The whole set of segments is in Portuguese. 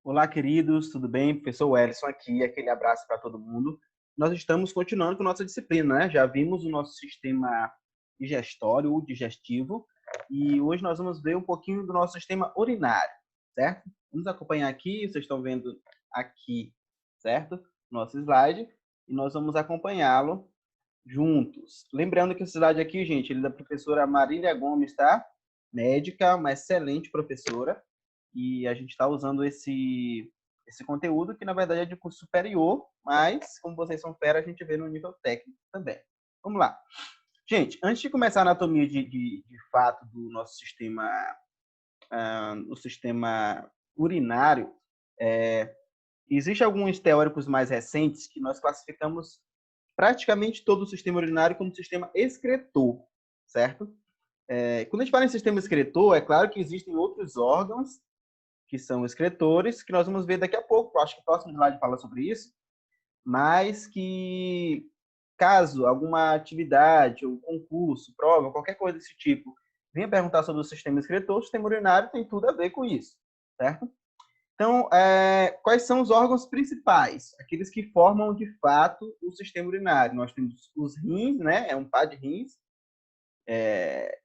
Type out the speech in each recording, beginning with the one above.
Olá, queridos, tudo bem? Professor Wellington aqui, aquele abraço para todo mundo. Nós estamos continuando com nossa disciplina, né? Já vimos o nosso sistema digestório ou digestivo e hoje nós vamos ver um pouquinho do nosso sistema urinário, certo? Vamos acompanhar aqui, vocês estão vendo aqui, certo? Nosso slide e nós vamos acompanhá-lo juntos. Lembrando que esse slide aqui, gente, ele é da professora Marília Gomes, tá? Médica, uma excelente professora e a gente está usando esse conteúdo que, na verdade, é de curso superior, mas, como vocês são fera, a gente vê no nível técnico também. Vamos lá. Gente, antes de começar a anatomia de fato do nosso sistema, o sistema urinário, existem alguns teóricos mais recentes que nós classificamos praticamente todo o sistema urinário como sistema excretor, certo? Quando a gente fala em sistema excretor, é claro que existem outros órgãos que são excretores, que nós vamos ver daqui a pouco. Acho que o próximo slide fala sobre isso, mas que caso alguma atividade, ou concurso, prova, qualquer coisa desse tipo, venha perguntar sobre o sistema excretor, o sistema urinário tem tudo a ver com isso, certo? Então, quais são os órgãos principais? Aqueles que formam, de fato, o sistema urinário. Nós temos os rins, né? É um par de rins.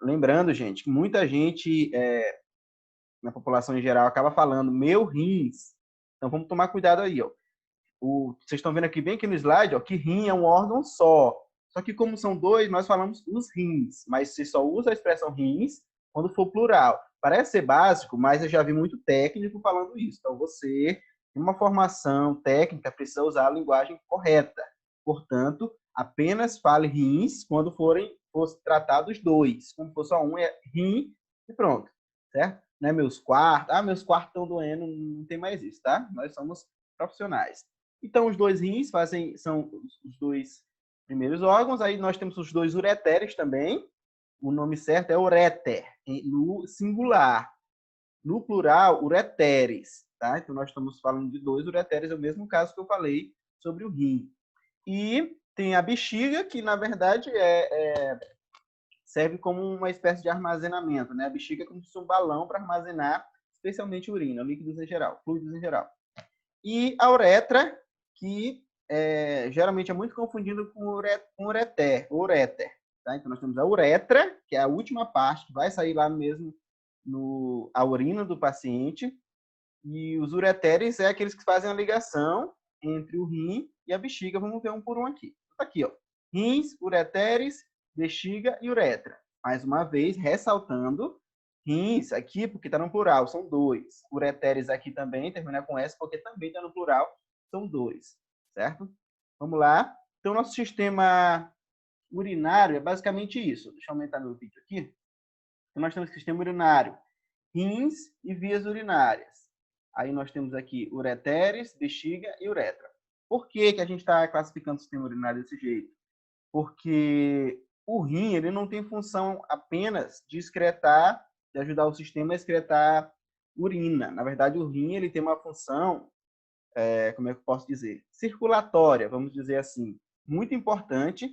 Lembrando, gente, que muita gente na população em geral acaba falando meu rins. Então vamos tomar cuidado aí, ó. Vocês estão vendo aqui bem aqui no slide, ó, que rim é um órgão só. Só que como são dois, nós falamos os rins, mas você só usa a expressão rins quando for plural. Parece ser básico, mas eu já vi muito técnico falando isso. Então você, em uma formação técnica, precisa usar a linguagem correta. Portanto, apenas fale rins quando for tratados dois. Quando for só um, é rim e pronto, certo? Não é meus quartos. Ah, meus quartos estão doendo, não tem mais isso, tá? Nós somos profissionais. Então, os dois rins são os dois primeiros órgãos. Aí nós temos os dois ureteres também. O nome certo é ureter, no singular. No plural, ureteres. Tá? Então, nós estamos falando de dois ureteres, é o mesmo caso que eu falei sobre o rim. E tem a bexiga, que na verdade serve como uma espécie de armazenamento. Né? A bexiga é como se fosse um balão para armazenar, especialmente urina, líquidos em geral, fluidos em geral. E a uretra, que geralmente é muito confundido com ureter. Tá? Então, nós temos a uretra, que é a última parte, que vai sair lá mesmo a urina do paciente, e os ureteres é aqueles que fazem a ligação entre o rim e a bexiga. Vamos ver um por um aqui. Tá aqui, ó. Rins, ureteres, bexiga e uretra. Mais uma vez, ressaltando, rins aqui, porque está no plural, são dois. Ureteres aqui também, termina com S, porque também está no plural, são dois. Certo? Vamos lá. Então, nosso sistema urinário é basicamente isso. Deixa eu aumentar meu vídeo aqui. Então, nós temos sistema urinário, rins e vias urinárias. Aí nós temos aqui ureteres, bexiga e uretra. Por que, que a gente está classificando o sistema urinário desse jeito? Porque o rim ele não tem função apenas de excretar, de ajudar o sistema a excretar urina. Na verdade, o rim ele tem uma função, como é que eu posso dizer? Circulatória, vamos dizer assim, muito importante,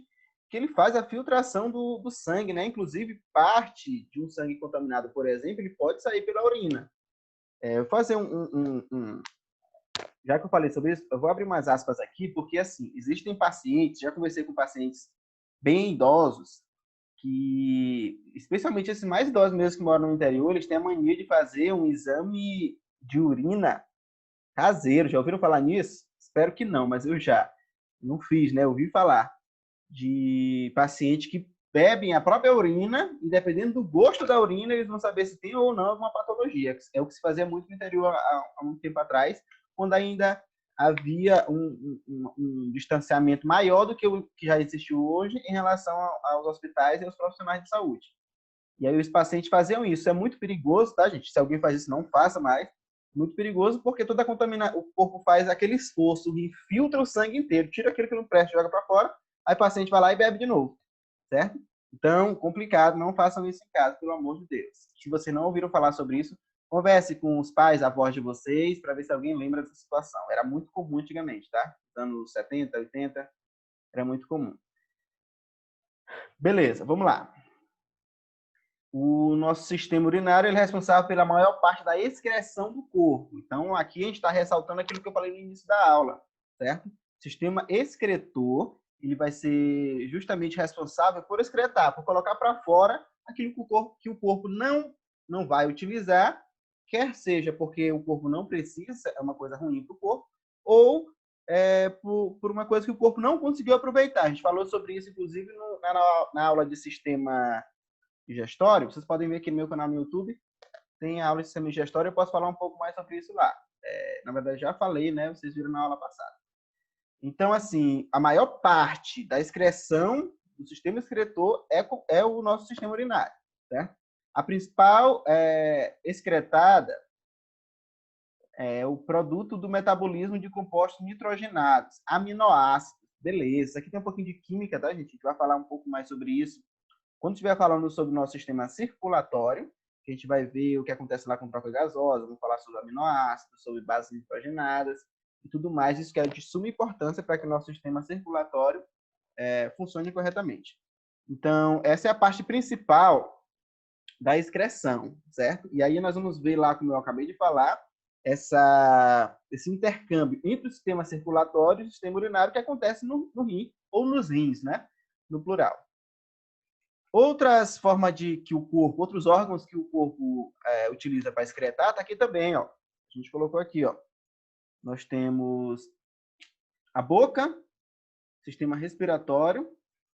que ele faz a filtração do sangue, né? Inclusive, parte de um sangue contaminado, por exemplo, ele pode sair pela urina. Eu vou fazer já que eu falei sobre isso, eu vou abrir umas aspas aqui, porque, assim, existem pacientes, já conversei com pacientes bem idosos, que, especialmente esses mais idosos mesmo que moram no interior, eles têm a mania de fazer um exame de urina caseiro. Já ouviram falar nisso? Espero que não, mas eu já. Não fiz, né? Eu ouvi falar de pacientes que bebem a própria urina, e dependendo do gosto da urina, eles vão saber se tem ou não alguma patologia. É o que se fazia muito no interior há muito tempo atrás, quando ainda havia um distanciamento maior do que o que já existe hoje em relação aos hospitais e aos profissionais de saúde. E aí os pacientes faziam isso. É muito perigoso, tá, gente? Se alguém faz isso, não faça mais. Muito perigoso, porque toda a contaminação, o corpo faz aquele esforço, infiltra o sangue inteiro, tira aquilo que não presta, joga para fora, aí o paciente vai lá e bebe de novo, certo? Então, complicado, não façam isso em casa, pelo amor de Deus. Se vocês não ouviram falar sobre isso, converse com os pais, avós de vocês, para ver se alguém lembra dessa situação. Era muito comum antigamente, tá? Nos anos 70, 80, era muito comum. Beleza, vamos lá. O nosso sistema urinário ele é responsável pela maior parte da excreção do corpo. Então, aqui a gente está ressaltando aquilo que eu falei no início da aula, certo? O sistema excretor, ele vai ser justamente responsável por excretar, por colocar para fora aquilo que o corpo não vai utilizar, quer seja porque o corpo não precisa, é uma coisa ruim para o corpo, ou por uma coisa que o corpo não conseguiu aproveitar. A gente falou sobre isso, inclusive, na aula de sistema digestório. Vocês podem ver aqui no meu canal no YouTube, tem a aula de sistema digestório, eu posso falar um pouco mais sobre isso lá. Na verdade, já falei, né? Vocês viram na aula passada. Então, assim, a maior parte da excreção do sistema excretor é o nosso sistema urinário, certo? A principal excretada é o produto do metabolismo de compostos nitrogenados, aminoácidos. Beleza, aqui tem um pouquinho de química, tá, gente? A gente vai falar um pouco mais sobre isso quando estiver falando sobre o nosso sistema circulatório, que a gente vai ver o que acontece lá com troca gasosa, vamos falar sobre aminoácidos, sobre bases nitrogenadas e tudo mais. Isso que é de suma importância para que o nosso sistema circulatório funcione corretamente. Então, essa é a parte principal da excreção, certo? E aí nós vamos ver lá, como eu acabei de falar, esse intercâmbio entre o sistema circulatório e o sistema urinário que acontece no rim ou nos rins, né? No plural. Outras formas de que o corpo, outros órgãos que o corpo utiliza para excretar, tá aqui também, ó. A gente colocou aqui, ó. Nós temos a boca, sistema respiratório,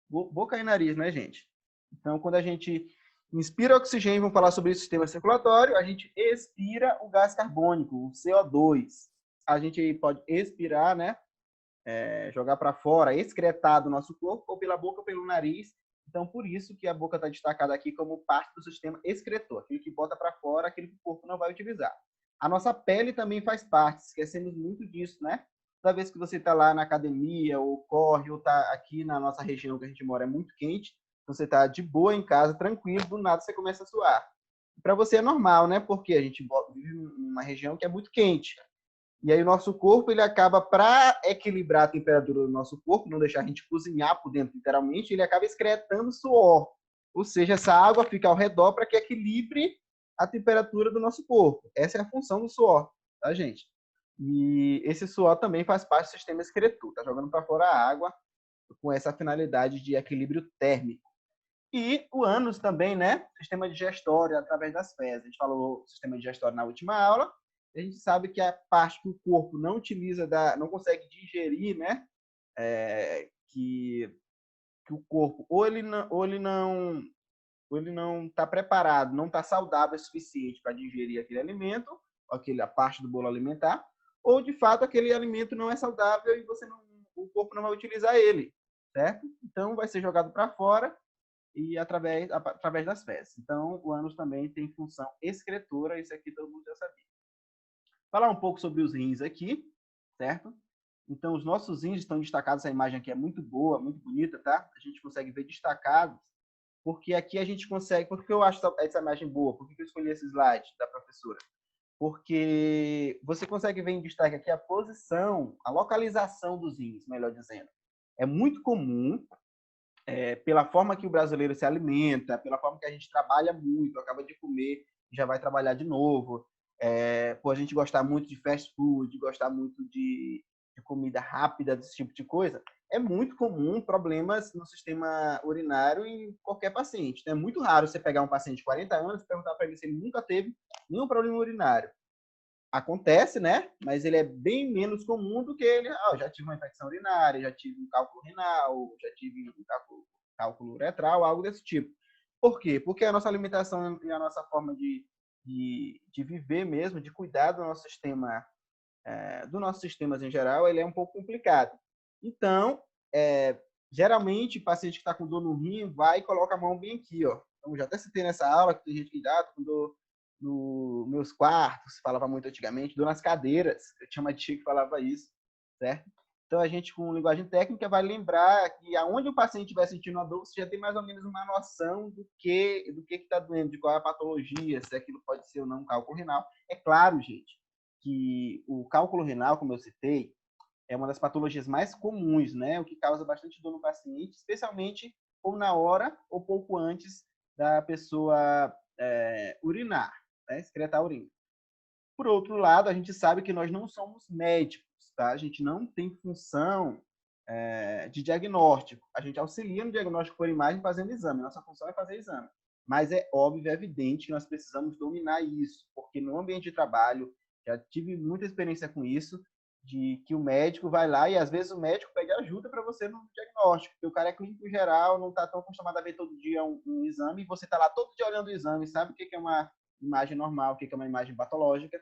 boca e nariz, né, gente? Então, quando a gente inspira oxigênio, vamos falar sobre o sistema circulatório, a gente expira o gás carbônico, o CO2. A gente pode expirar, né? Jogar para fora, excretar do nosso corpo, ou pela boca ou pelo nariz. Então, por isso que a boca está destacada aqui como parte do sistema excretor, aquele que bota para fora, aquele que o corpo não vai utilizar. A nossa pele também faz parte, esquecemos muito disso, né? Toda vez que você está lá na academia, ou corre, ou está aqui na nossa região que a gente mora é muito quente, você está de boa em casa, tranquilo, do nada você começa a suar. Para você é normal, né? Porque a gente vive em uma região que é muito quente. E aí o nosso corpo, ele acaba, para equilibrar a temperatura do nosso corpo, não deixar a gente cozinhar por dentro, literalmente, ele acaba excretando suor. Ou seja, essa água fica ao redor para que equilibre a temperatura do nosso corpo. Essa é a função do suor, tá, gente? E esse suor também faz parte do sistema excretor, tá jogando para fora a água com essa finalidade de equilíbrio térmico. E o ânus também, né? Sistema digestório através das fezes. A gente falou sistema digestório na última aula. A gente sabe que a parte que o corpo não utiliza, não consegue digerir, né? Que o corpo ou ele não está preparado, não está saudável o suficiente para digerir aquele alimento, a parte do bolo alimentar, ou de fato aquele alimento não é saudável e o corpo não vai utilizar ele, certo? Então vai ser jogado para fora e através das fezes. Então, o ânus também tem função excretora, isso aqui todo mundo já sabia. Falar um pouco sobre os rins aqui, certo? Então, os nossos rins estão destacados, essa imagem aqui é muito boa, muito bonita, tá? A gente consegue ver destacados, porque aqui a gente consegue... Por que eu acho essa imagem boa? Por que eu escolhi esse slide da professora? Porque você consegue ver em destaque aqui a posição, a localização dos rins, melhor dizendo. É muito comum, pela forma que o brasileiro se alimenta, pela forma que a gente trabalha muito, acaba de comer, já vai trabalhar de novo, por a gente gostar muito de fast food, gostar muito de comida rápida, desse tipo de coisa, é muito comum problemas no sistema urinário em qualquer paciente. É muito raro você pegar um paciente de 40 anos e perguntar para ele se ele nunca teve nenhum problema urinário. Acontece, né? Mas ele é bem menos comum do que ele. Já tive uma infecção urinária, já tive um cálculo renal, já tive um cálculo uretral, algo desse tipo. Por quê? Porque a nossa alimentação e a nossa forma de viver mesmo, de cuidar do nosso sistema, dos nossos sistemas em geral, ele é um pouco complicado. Então, geralmente, o paciente que está com dor no rim vai e coloca a mão bem aqui, ó. Então, já até citei nessa aula que tem gente que dá com dor nos meus quartos, falava muito antigamente, dor nas cadeiras. Eu tinha uma tia que falava isso, certo? Então, a gente, com linguagem técnica, vai lembrar que aonde o paciente estiver sentindo a dor, você já tem mais ou menos uma noção do que está doendo, de qual é a patologia, se aquilo pode ser ou não um cálculo renal. É claro, gente, que o cálculo renal, como eu citei, é uma das patologias mais comuns, né? O que causa bastante dor no paciente, especialmente ou na hora ou pouco antes da pessoa urinar, né? Excretar a urina. Por outro lado, a gente sabe que nós não somos médicos, tá? A gente não tem função de diagnóstico. A gente auxilia no diagnóstico por imagem fazendo exame. Nossa função é fazer exame. Mas é óbvio, é evidente que nós precisamos dominar isso, porque no ambiente de trabalho, já tive muita experiência com isso, de que o médico vai lá e às vezes o médico pede ajuda para você no diagnóstico, porque o cara é clínico geral, não está tão acostumado a ver todo dia um exame, e você está lá todo dia olhando o exame, sabe o que é uma imagem normal, o que é uma imagem patológica,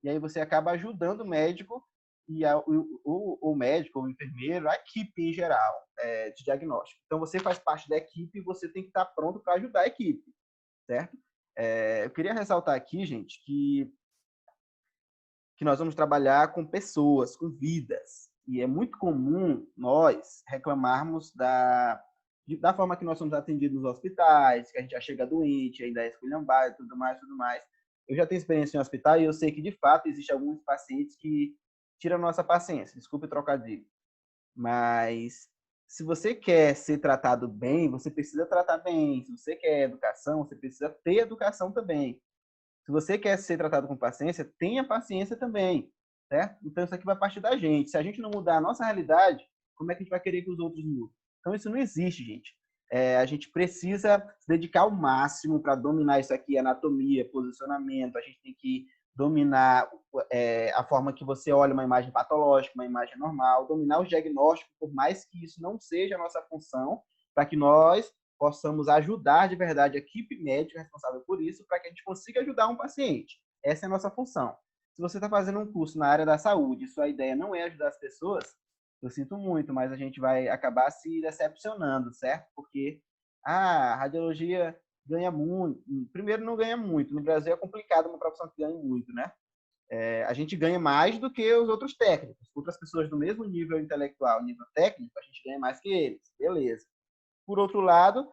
e aí você acaba ajudando o médico e o médico, o enfermeiro, a equipe em geral de diagnóstico. Então, você faz parte da equipe e você tem que estar pronto para ajudar a equipe, certo? Eu queria ressaltar aqui, gente, que nós vamos trabalhar com pessoas, com vidas. E é muito comum nós reclamarmos da forma que nós somos atendidos nos hospitais, que a gente já chega doente, ainda é esculhambado, tudo mais, tudo mais. Eu já tenho experiência em hospital e eu sei que, de fato, existem alguns pacientes que tiram a nossa paciência. Desculpe o trocadilho. Mas se você quer ser tratado bem, você precisa tratar bem. Se você quer educação, você precisa ter educação também. Se você quer ser tratado com paciência, tenha paciência também, certo? Então, isso aqui vai partir da gente. Se a gente não mudar a nossa realidade, como é que a gente vai querer que os outros mudem? Então, isso não existe, gente. A gente precisa se dedicar ao máximo para dominar isso aqui, anatomia, posicionamento. A gente tem que dominar a forma que você olha uma imagem patológica, uma imagem normal, dominar os diagnósticos, por mais que isso não seja a nossa função, para que nós possamos ajudar de verdade a equipe médica responsável por isso, para que a gente consiga ajudar um paciente. Essa é a nossa função. Se você está fazendo um curso na área da saúde e sua ideia não é ajudar as pessoas, eu sinto muito, mas a gente vai acabar se decepcionando, certo? Porque a radiologia ganha muito. Primeiro, não ganha muito. No Brasil é complicado uma profissão que ganhe muito, né? A gente ganha mais do que os outros técnicos. Outras pessoas do mesmo nível intelectual, nível técnico, a gente ganha mais que eles. Beleza. Por outro lado,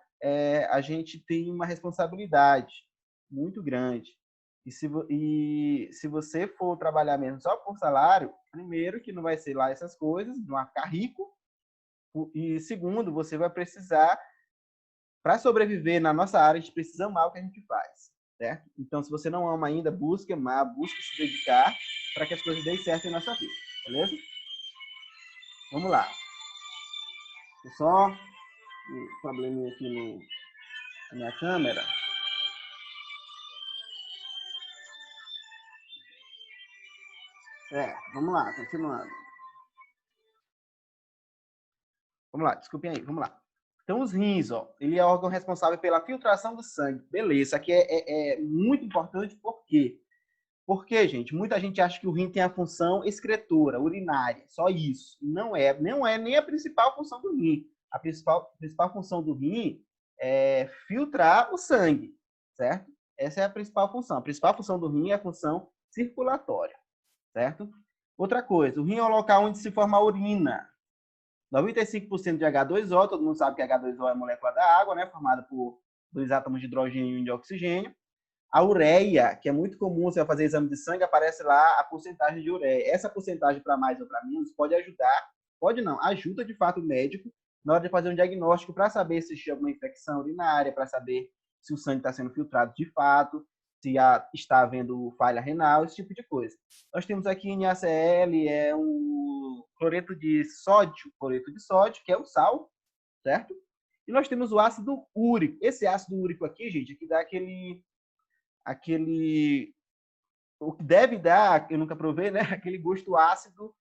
a gente tem uma responsabilidade muito grande. E se você for trabalhar mesmo só por salário, primeiro que não vai ser lá essas coisas, não vai ficar rico, e segundo, você vai precisar, para sobreviver na nossa área, a gente precisa amar o que a gente faz, certo? Então, se você não ama ainda, busque amar, busque se dedicar para que as coisas deem certo em nossa vida, beleza? Vamos lá. Só um probleminha aqui na minha câmera. Vamos lá, continuando. Vamos lá, desculpem aí, vamos lá. Então, os rins, ó, ele é o órgão responsável pela filtração do sangue. Beleza, isso aqui é muito importante, por quê? Porque, gente, muita gente acha que o rim tem a função excretora, urinária, só isso. Não é nem a principal função do rim. A principal função do rim é filtrar o sangue, certo? Essa é a principal função. A principal função do rim é a função circulatória, certo? Outra coisa, o rim é o local onde se forma a urina. 95% de H2O, todo mundo sabe que H2O é a molécula da água, né, formada por dois átomos de hidrogênio e um de oxigênio. A ureia, que é muito comum, você vai fazer exame de sangue, aparece lá a porcentagem de ureia. Essa porcentagem para mais ou para menos pode ajudar, pode não, ajuda de fato o médico na hora de fazer um diagnóstico para saber se existe alguma infecção urinária, para saber se o sangue está sendo filtrado de fato, se está havendo falha renal, esse tipo de coisa. Nós temos aqui NaCl, é o cloreto de sódio, que é o sal, certo? E nós temos o ácido úrico. Esse ácido úrico aqui, gente, aqui dá aquele o que deve dar, eu nunca provei, né? Aquele gosto ácido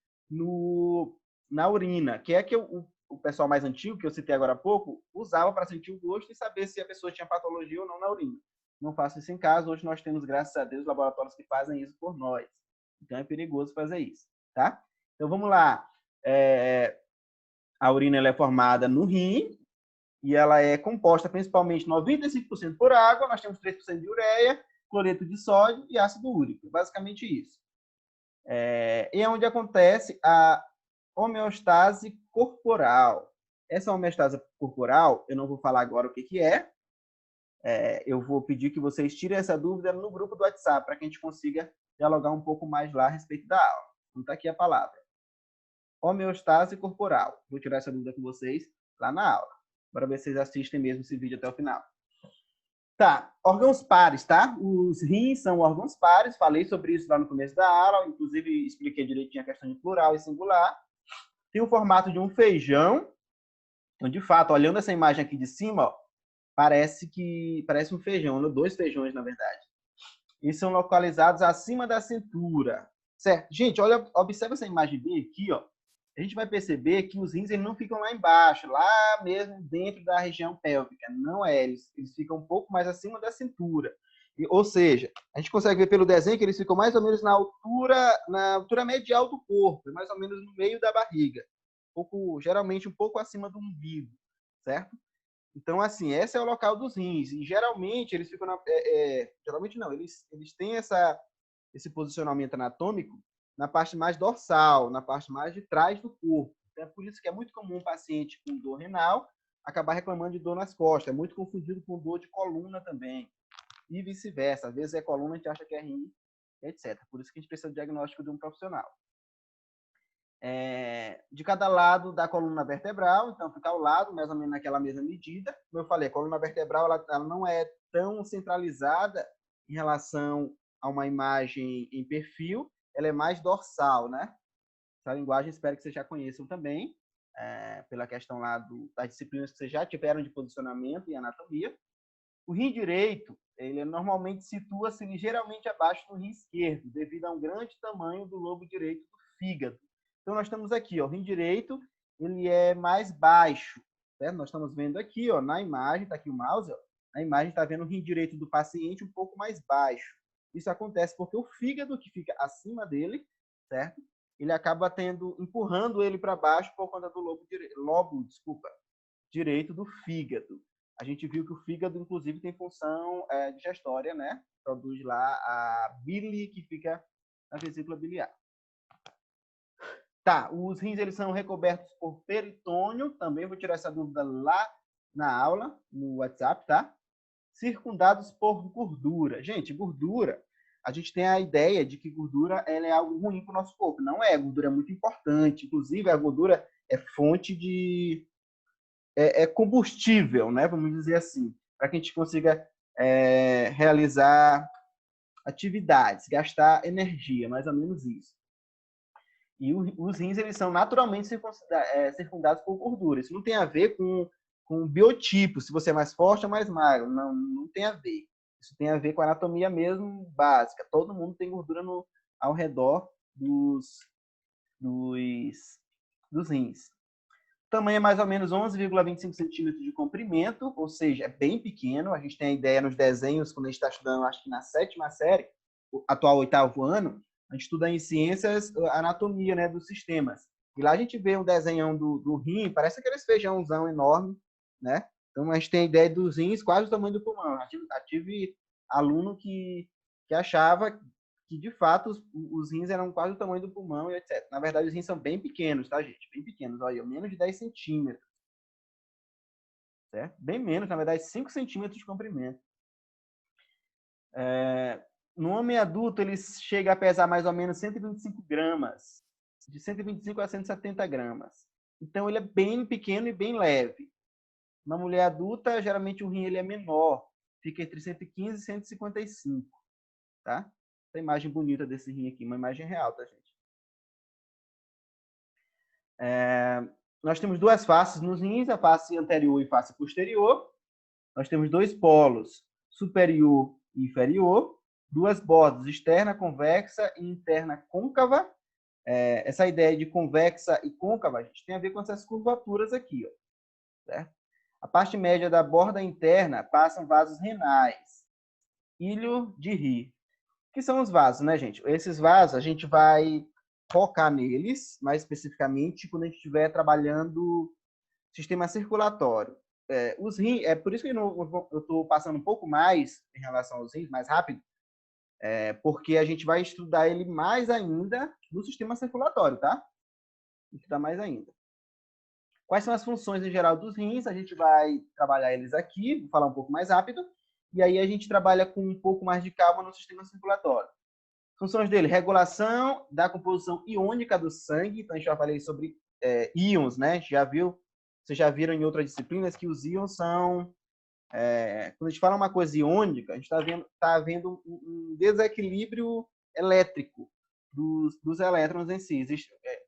na urina, que é que o pessoal mais antigo, que eu citei agora há pouco, usava para sentir o gosto e saber se a pessoa tinha patologia ou não na urina. Não faço isso em casa, hoje nós temos, graças a Deus, laboratórios que fazem isso por nós. Então é perigoso fazer isso, tá? Então vamos lá. A urina ela é formada no rim e ela é composta principalmente 95% por água, nós temos 3% de ureia, cloreto de sódio e ácido úrico. Basicamente isso. E é onde acontece a homeostase corporal. Essa homeostase corporal, eu não vou falar agora o que é. Eu vou pedir que vocês tirem essa dúvida no grupo do WhatsApp, para que a gente consiga dialogar um pouco mais lá a respeito da aula. Então, está aqui a palavra. Homeostase corporal. Vou tirar essa dúvida com vocês lá na aula. Para ver se vocês assistem mesmo esse vídeo até o final. Tá, órgãos pares, tá? Os rins são órgãos pares, falei sobre isso lá no começo da aula, inclusive expliquei direitinho a questão de plural e singular. Tem o formato de um feijão, então, de fato, olhando essa imagem aqui de cima, ó, parece um feijão, dois feijões, na verdade. E são localizados acima da cintura, certo? Gente, olha, observa essa imagem bem aqui, ó. A gente vai perceber que os rins eles não ficam lá embaixo, lá mesmo dentro da região pélvica. Não é, eles ficam um pouco mais acima da cintura. Ou seja, a gente consegue ver pelo desenho que eles ficam mais ou menos na altura medial do corpo, mais ou menos no meio da barriga. Geralmente um pouco acima do umbigo, certo? Então, assim, esse é o local dos rins. E geralmente eles ficam geralmente não, eles têm esse posicionamento anatômico na parte mais dorsal, na parte mais de trás do corpo. Então, é por isso que é muito comum um paciente com dor renal acabar reclamando de dor nas costas. É muito confundido com dor de coluna também. E vice-versa. Às vezes é coluna, a gente acha que é rim, etc. Por isso que a gente precisa do diagnóstico de um profissional. De cada lado da coluna vertebral, então fica ao lado, mais ou menos naquela mesma medida. Como eu falei, a coluna vertebral ela não é tão centralizada em relação a uma imagem em perfil, ela é mais dorsal, né? Essa linguagem espero que vocês já conheçam também, pela questão lá das disciplinas que vocês já tiveram de posicionamento e anatomia. O rim direito, ele normalmente situa-se ligeiramente abaixo do rim esquerdo, devido a um grande tamanho do lobo direito do fígado. Então, nós estamos aqui, ó, o rim direito, ele é mais baixo, certo? Nós estamos vendo aqui, ó, na imagem, está aqui o mouse, ó, na imagem está vendo o rim direito do paciente um pouco mais baixo. Isso acontece porque o fígado, que fica acima dele, certo? Ele acaba empurrando ele para baixo por conta do lobo direito do fígado. A gente viu que o fígado, inclusive, tem função digestória, né? Produz lá a bile que fica na vesícula biliar. Tá, os rins eles são recobertos por peritônio, também vou tirar essa dúvida lá na aula, no WhatsApp, tá? Circundados por gordura. Gente, gordura, a gente tem a ideia de que gordura ela é algo ruim para o nosso corpo. Não é, a gordura é muito importante. Inclusive, a gordura é fonte de... é combustível, né? Vamos dizer assim, para que a gente consiga realizar atividades, gastar energia, mais ou menos isso. E os rins, eles são naturalmente circundados por gordura. Isso não tem a ver com biotipo, se você é mais forte ou mais magro. Não, não tem a ver. Isso tem a ver com a anatomia mesmo básica. Todo mundo tem gordura ao redor dos rins. O tamanho é mais ou menos 11,25 centímetros de comprimento, ou seja, é bem pequeno. A gente tem a ideia nos desenhos, quando a gente está estudando, acho que na 7ª série, atual 8º ano, a gente estuda em ciências a anatomia, né, dos sistemas. E lá a gente vê um desenhão do rim, parece aqueles feijãozão enorme, né? Então a gente tem a ideia dos rins quase o tamanho do pulmão. Eu tive aluno que achava que, de fato, os rins eram quase o tamanho do pulmão e etc. Na verdade, os rins são bem pequenos, tá, gente? Bem pequenos, olha, menos de 10 centímetros. Certo? Bem menos, na verdade, 5 centímetros de comprimento. No homem adulto, ele chega a pesar mais ou menos 125 gramas, de 125 a 170 gramas. Então, ele é bem pequeno e bem leve. Na mulher adulta, geralmente o rim ele é menor, fica entre 115 e 155, tá? Essa imagem bonita desse rim aqui, uma imagem real, tá, gente? Nós temos duas faces nos rins, a face anterior e face posterior. Nós temos dois polos, superior e inferior, duas bordas, externa convexa e interna côncava. Essa ideia de convexa e côncava, a gente tem a ver com essas curvaturas aqui, ó, certo? A parte média da borda interna passam vasos renais, ilho de Rie. O que são os vasos, né, gente? Esses vasos a gente vai focar neles, mais especificamente, quando a gente estiver trabalhando sistema circulatório. Os rins, é por isso que eu estou passando um pouco mais em relação aos rins, mais rápido, porque a gente vai estudar ele mais ainda no sistema circulatório, tá? Estudar mais ainda. Quais são as funções em geral dos rins? A gente vai trabalhar eles aqui, vou falar um pouco mais rápido, e aí a gente trabalha com um pouco mais de calma no sistema circulatório. Funções dele, regulação da composição iônica do sangue, então a gente já falei sobre íons, né? Vocês já viram em outras disciplinas que os íons são quando a gente fala uma coisa iônica, a gente está vendo um desequilíbrio elétrico dos elétrons em si,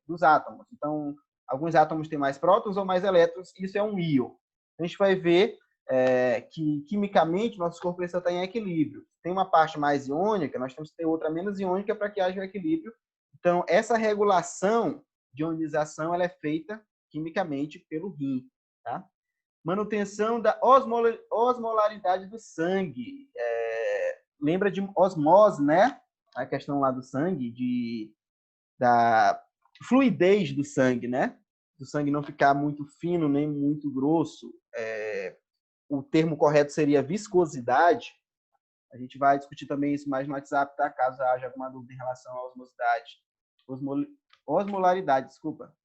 dos átomos. Então, alguns átomos têm mais prótons ou mais elétrons, isso é um íon. A gente vai ver que, quimicamente, nosso corpo precisa estar em equilíbrio. Tem uma parte mais iônica, nós temos que ter outra menos iônica para que haja um equilíbrio. Então, essa regulação de ionização ela é feita quimicamente pelo rim. Tá? Manutenção da osmolaridade do sangue. Lembra de osmose, né? A questão lá do sangue, da fluidez do sangue, né? Do sangue não ficar muito fino nem muito grosso. O termo correto seria viscosidade. A gente vai discutir também isso mais no WhatsApp, tá? Caso haja alguma dúvida em relação à osmosidade. Osmolaridade, desculpa.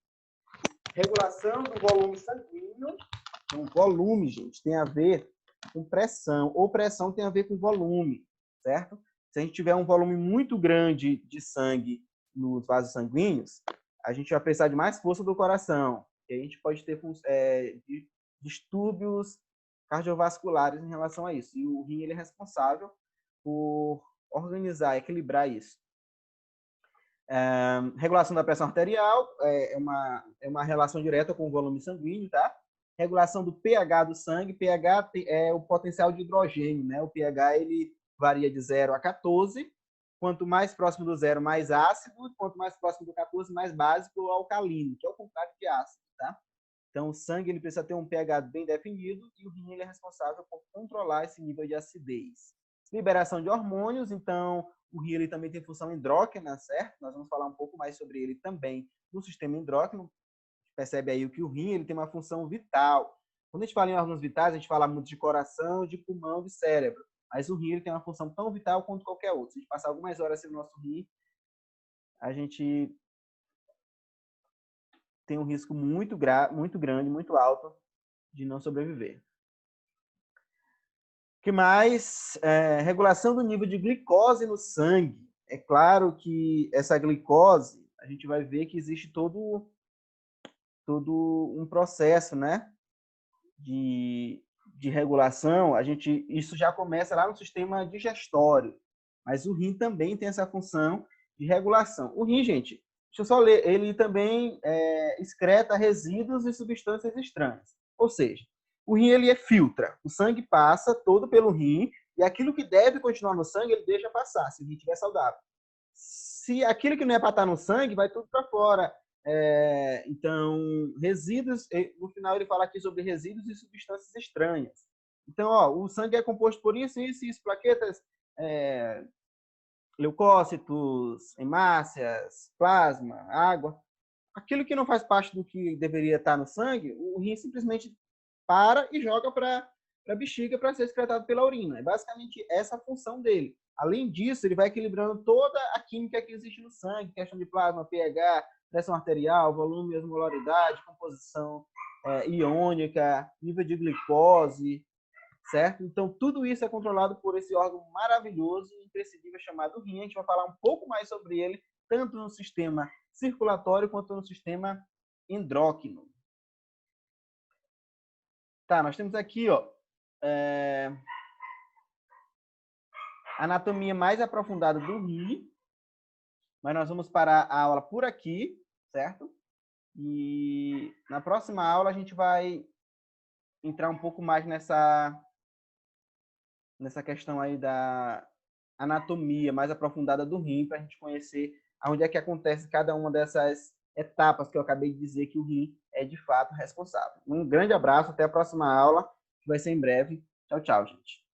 Regulação do volume sanguíneo. Então, volume, gente, tem a ver com pressão, ou pressão tem a ver com volume, certo? Se a gente tiver um volume muito grande de sangue nos vasos sanguíneos, a gente vai precisar de mais força do coração. E a gente pode ter distúrbios cardiovasculares em relação a isso. E o rim ele é responsável por organizar, equilibrar isso. Regulação da pressão arterial é uma relação direta com o volume sanguíneo, tá? Regulação do pH do sangue. pH é o potencial de hidrogênio, né? O pH ele varia de 0 a 14. Quanto mais próximo do 0, mais ácido. Quanto mais próximo do 14, mais básico ou alcalino, que é o contrário de ácido, tá? Então, o sangue ele precisa ter um pH bem definido e o rim ele é responsável por controlar esse nível de acidez. Liberação de hormônios, então, o rim ele também tem função endócrina, certo? Nós vamos falar um pouco mais sobre ele também no sistema endócrino. Percebe aí que o rim ele tem uma função vital. Quando a gente fala em órgãos vitais, a gente fala muito de coração, de pulmão, de cérebro. Mas o rim ele tem uma função tão vital quanto qualquer outro. Se a gente passar algumas horas sem o nosso rim, a gente tem um risco muito grande, muito alto de não sobreviver. O que mais? Regulação do nível de glicose no sangue. É claro que essa glicose, a gente vai ver que existe todo um processo, né, de regulação. Isso já começa lá no sistema digestório, mas o rim também tem essa função de regulação. O rim, gente, deixa eu só ler, ele também excreta resíduos e substâncias estranhas. Ou seja, o rim ele filtra, o sangue passa todo pelo rim e aquilo que deve continuar no sangue ele deixa passar, se o rim estiver saudável. Se aquilo que não é para estar no sangue vai tudo para fora. Então, resíduos, no final ele fala aqui sobre resíduos e substâncias estranhas. Então, o sangue é composto por isso, plaquetas, leucócitos, hemácias, plasma, água. Aquilo que não faz parte do que deveria estar no sangue, o rim simplesmente para e joga para a bexiga para ser excretado pela urina. É basicamente essa a função dele. Além disso, ele vai equilibrando toda a química que existe no sangue, questão de plasma, pH, pressão arterial, volume, osmolaridade, composição iônica, nível de glicose, certo? Então, tudo isso é controlado por esse órgão maravilhoso e imprescindível chamado rim. A gente vai falar um pouco mais sobre ele, tanto no sistema circulatório quanto no sistema endócrino. Tá, nós temos aqui, anatomia mais aprofundada do rim, mas nós vamos parar a aula por aqui, certo? E na próxima aula a gente vai entrar um pouco mais nessa questão aí da anatomia mais aprofundada do rim, para a gente conhecer onde é que acontece cada uma dessas etapas que eu acabei de dizer que o rim é de fato responsável. Um grande abraço, até a próxima aula, que vai ser em breve. Tchau, tchau, gente.